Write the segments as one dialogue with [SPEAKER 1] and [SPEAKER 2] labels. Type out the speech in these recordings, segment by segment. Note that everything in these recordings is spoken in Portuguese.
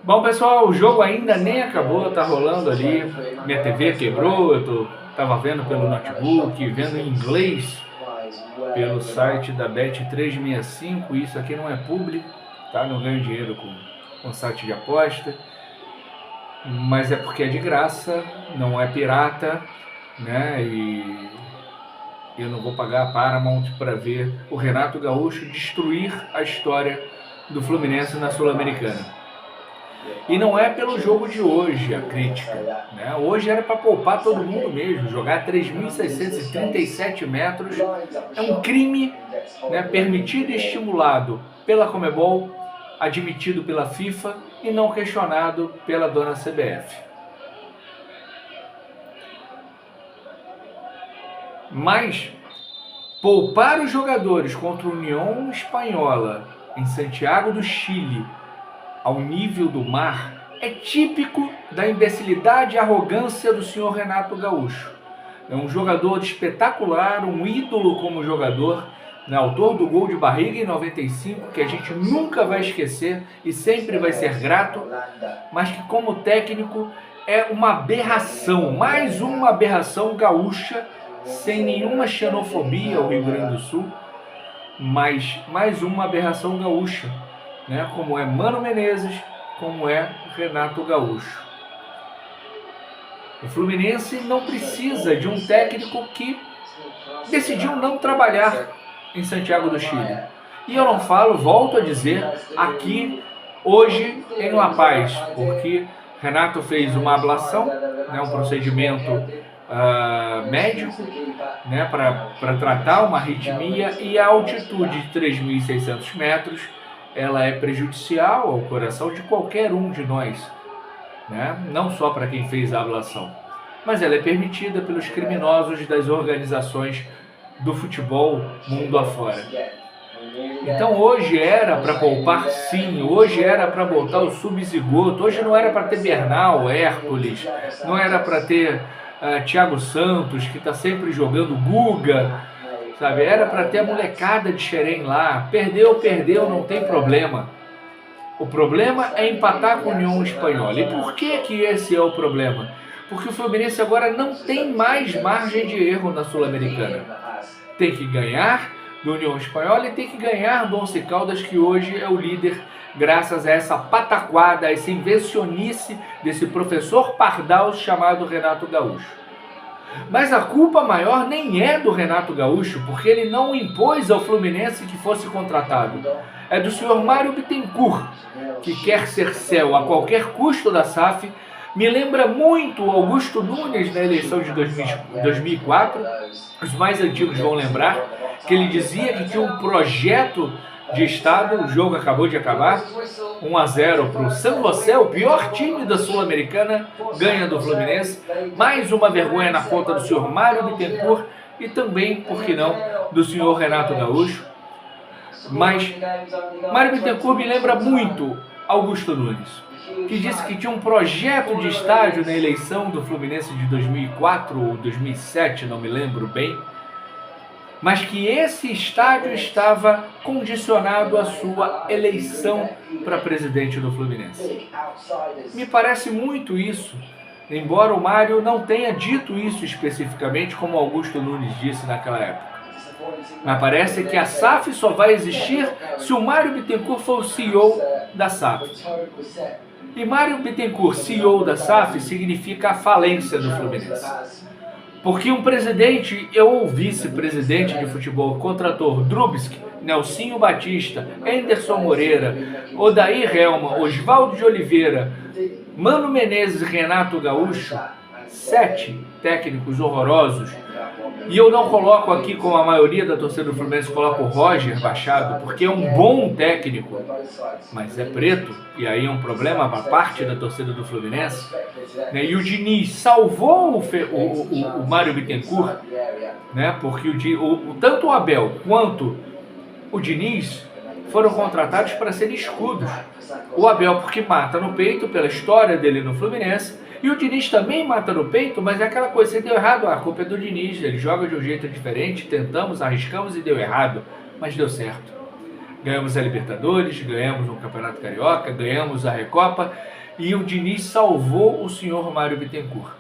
[SPEAKER 1] Bom, pessoal, o jogo ainda nem acabou, tá rolando ali. Minha TV quebrou, tava vendo pelo notebook, vendo em inglês pelo site da Bet365. Isso aqui não é público, tá? Não ganho dinheiro com site de aposta, mas é porque é de graça, não é pirata, né? E eu não vou pagar a Paramount para ver o Renato Gaúcho destruir a história do Fluminense na Sul-Americana. E não é pelo jogo de hoje a crítica, né? Hoje era para poupar todo mundo mesmo. Jogar 3.637 metros é um crime, né, permitido e estimulado pela Conmebol, admitido pela FIFA e não questionado pela dona CBF. Mas poupar os jogadores contra a União Espanhola em Santiago do Chile ao nível do mar é típico da imbecilidade e arrogância do senhor Renato Gaúcho. É um jogador espetacular, um ídolo como jogador, né, autor do gol de barriga em 95, que a gente nunca vai esquecer e sempre vai ser grato, mas que como técnico é uma aberração, mais uma aberração gaúcha, sem nenhuma xenofobia ao Rio Grande do Sul, mas mais uma aberração gaúcha, né, como é Mano Menezes, como é Renato Gaúcho. O Fluminense não precisa de um técnico que decidiu não trabalhar em Santiago do Chile. E eu não falo, volto a dizer, aqui, hoje, em La Paz, porque Renato fez uma ablação, né, um procedimento médico, né, para tratar uma arritmia, e a altitude de 3.600 metros ela é prejudicial ao coração de qualquer um de nós, né? Não só para quem fez a ablação, mas ela é permitida pelos criminosos das organizações do futebol mundo afora. Então hoje era para poupar sim, hoje era para botar o subzigoto, hoje não era para ter Bernal, Hércules, não era para ter Thiago Santos, que está sempre jogando, Guga, sabe? Era para ter a molecada de Xerém lá. Perdeu, não tem problema. O problema é empatar com a União Espanhola. E por que esse é o problema? Porque o Fluminense agora não tem mais margem de erro na Sul-Americana. Tem que ganhar do União Espanhola e tem que ganhar do Once Caldas, que hoje é o líder, graças a essa pataquada, a essa invencionice desse professor pardal chamado Renato Gaúcho. Mas a culpa maior nem é do Renato Gaúcho, porque ele não impôs ao Fluminense que fosse contratado. É do senhor Mário Bittencourt, que quer ser céu a qualquer custo da SAF. Me lembra muito o Augusto Nunes na eleição de 2004. Os mais antigos vão lembrar que ele dizia que tinha um projeto de Estado. O jogo acabou de acabar, 1-0 para o San José, o pior time da Sul-Americana, ganha do Fluminense. Mais uma vergonha na conta do senhor Mário Bittencourt e também, por que não, do senhor Renato Gaúcho. Mas Mário Bittencourt me lembra muito Augusto Nunes, que disse que tinha um projeto de estádio na eleição do Fluminense de 2004 ou 2007, não me lembro bem, mas que esse estádio estava condicionado à sua eleição para presidente do Fluminense. Me parece muito isso, embora o Mário não tenha dito isso especificamente, como Augusto Nunes disse naquela época. Mas parece que a SAF só vai existir se o Mário Bittencourt for o CEO da SAF. E Mário Bittencourt, CEO da SAF, significa a falência do Fluminense. Porque um presidente ou vice-presidente de futebol contratou Drubsky, Nelsinho Batista, Anderson Moreira, Odair Helma, Oswaldo de Oliveira, Mano Menezes e Renato Gaúcho, 7 técnicos horrorosos. E eu não coloco aqui, como a maioria da torcida do Fluminense, coloco o Roger Machado, porque é um bom técnico, mas é preto, e aí é um problema para parte da torcida do Fluminense. E o Diniz salvou o Mário Bittencourt, né? Porque tanto o Abel quanto o Diniz foram contratados para serem escudos. O Abel porque mata no peito pela história dele no Fluminense, e o Diniz também mata no peito, mas é aquela coisa, se deu errado, a culpa é do Diniz, ele joga de um jeito diferente, tentamos, arriscamos e deu errado, mas deu certo. Ganhamos a Libertadores, ganhamos o Campeonato Carioca, ganhamos a Recopa e o Diniz salvou o senhor Mário Bittencourt.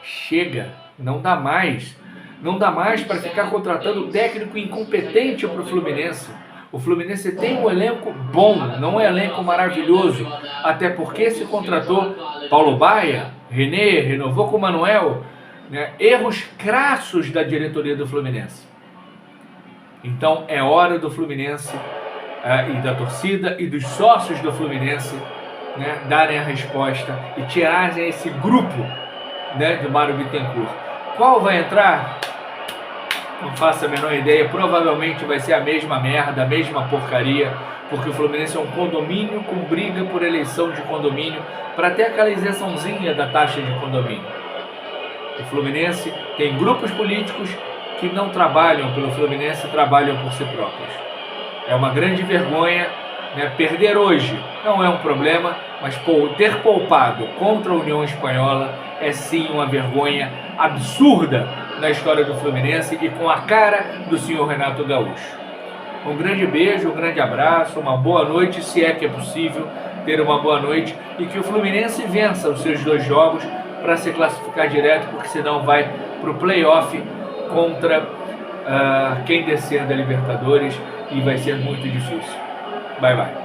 [SPEAKER 1] Chega, não dá mais. Não dá mais para ficar contratando técnico incompetente para o Fluminense. O Fluminense tem um elenco bom, não é um elenco maravilhoso. Até porque se contratou Paulo Baia, René, renovou com o Manuel. Né? Erros crassos da diretoria do Fluminense. Então é hora do Fluminense e da torcida e dos sócios do Fluminense, né, darem a resposta e tirarem esse grupo, né, do Mário Bittencourt. Qual vai entrar? Não faço a menor ideia. Provavelmente vai ser a mesma merda, a mesma porcaria, porque o Fluminense é um condomínio com briga por eleição de condomínio para ter aquela isençãozinha da taxa de condomínio. O Fluminense tem grupos políticos que não trabalham pelo Fluminense, trabalham por si próprios. É uma grande vergonha, né? Perder hoje não é um problema, mas ter poupado contra a União Espanhola é sim uma vergonha absurda na história do Fluminense e com a cara do senhor Renato Gaúcho. Um grande beijo, um grande abraço, uma boa noite, se é que é possível ter uma boa noite, e que o Fluminense vença os seus 2 jogos para se classificar direto, porque senão vai para o play-off contra quem descer da Libertadores e vai ser muito difícil. Bye, bye.